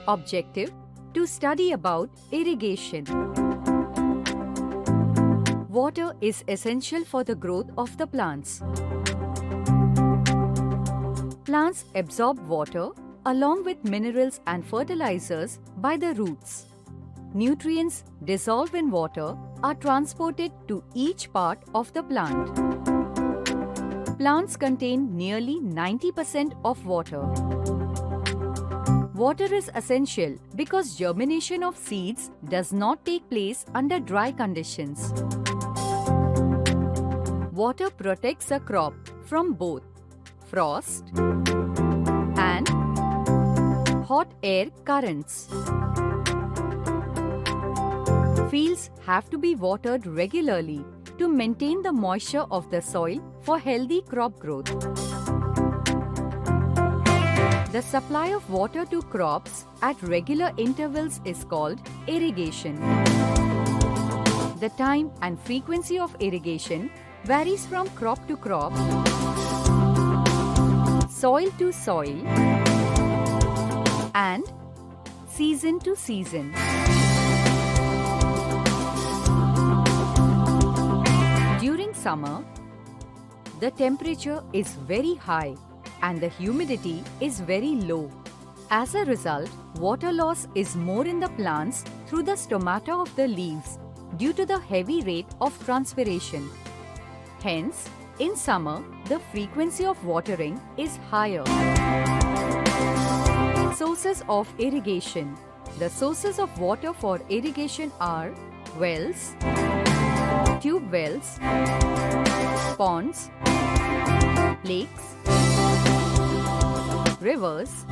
Objective: to study about irrigation. Water is essential for the growth of the plants. Plants absorb water along with minerals and fertilizers by the roots. Nutrients dissolved in water are transported to each part of the plant. Plants contain nearly 90% of water. Water is essential because germination of seeds does not take place under dry conditions. Water protects a crop from both frost and hot air currents. Fields have to be watered regularly to maintain the moisture of the soil for healthy crop growth. The supply of water to crops at regular intervals is called irrigation. The time and frequency of irrigation varies from crop to crop, soil to soil, and season to season. During summer, the temperature is very high and the humidity is very low. As a result, water loss is more in the plants through the stomata of the leaves due to the heavy rate of transpiration. Hence, in summer, the frequency of watering is higher. Sources of irrigation. The sources of water for irrigation are wells, tube wells, ponds, lakes, rivers,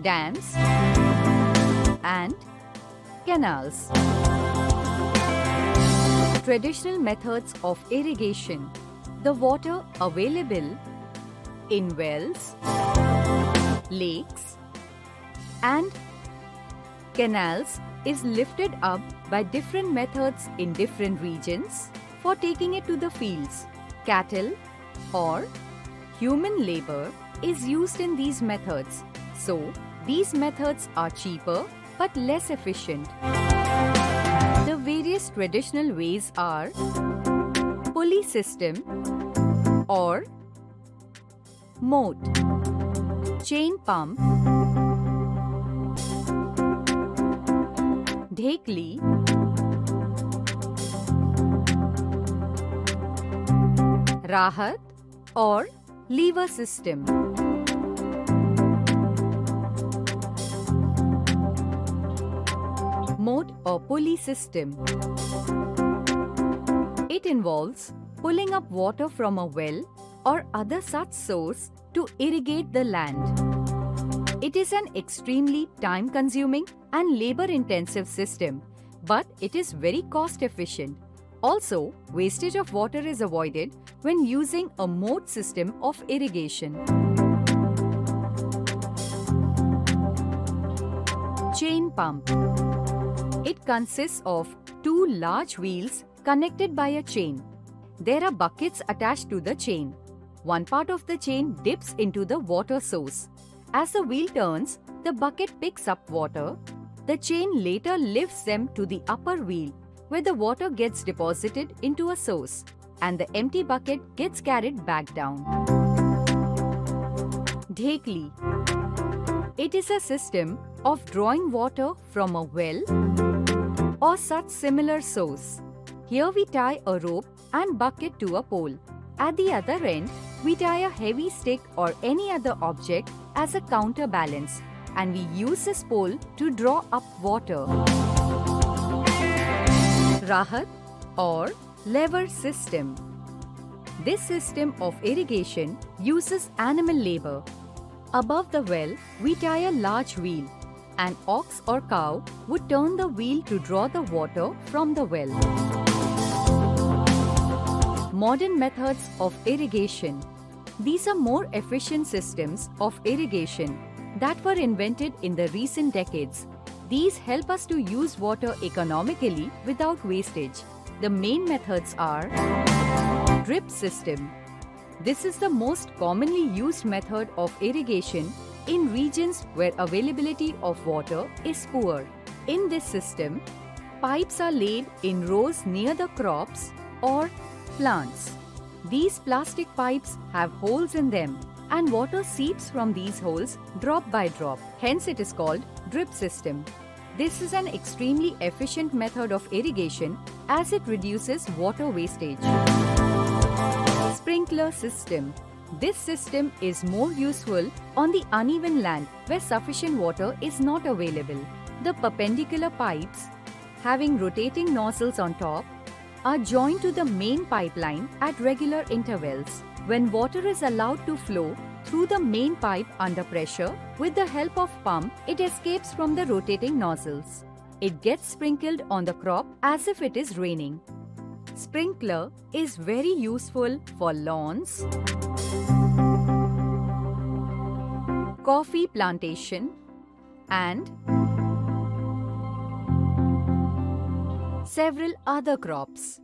dams, and canals. Traditional methods of irrigation. The water available in wells, lakes, and canals is lifted up by different methods in different regions for taking it to the fields. Cattle or human labor is used in these methods, so these methods are cheaper but less efficient. The various traditional ways are pulley system or moat, chain pump, dhekli, rahat or lever system. Moat or pulley system. It involves pulling up water from a well or other such source to irrigate the land. It is an extremely time-consuming and labor-intensive system, but it is very cost-efficient. Also, wastage of water is avoided when using a moat system of irrigation. Chain pump. It consists of two large wheels connected by a chain. There are buckets attached to the chain. One part of the chain dips into the water source. As the wheel turns, the bucket picks up water. The chain later lifts them to the upper wheel, where the water gets deposited into a source and the empty bucket gets carried back down. Dhekli. It is a system of drawing water from a well or such similar source. Here we tie a rope and bucket to a pole. At the other end, we tie a heavy stick or any other object as a counterbalance, and we use this pole to draw up water. Rahat or lever system. This system of irrigation uses animal labor. Above the well, we tie a large wheel. An ox or cow would turn the wheel to draw the water from the well. Modern methods of irrigation. These are more efficient systems of irrigation that were invented in the recent decades. These help us to use water economically without wastage. The main methods are drip system. This is the most commonly used method of irrigation in regions where availability of water is poor. In this system, pipes are laid in rows near the crops or plants. These plastic pipes have holes in them and water seeps from these holes drop by drop. Hence it is called drip system. This is an extremely efficient method of irrigation as it reduces water wastage. Sprinkler system. This system is more useful on the uneven land where sufficient water is not available. The perpendicular pipes, having rotating nozzles on top, are joined to the main pipeline at regular intervals. When water is allowed to flow through the main pipe under pressure, with the help of pump, it escapes from the rotating nozzles. It gets sprinkled on the crop as if it is raining. Sprinkler is very useful for lawns, coffee plantation, and several other crops.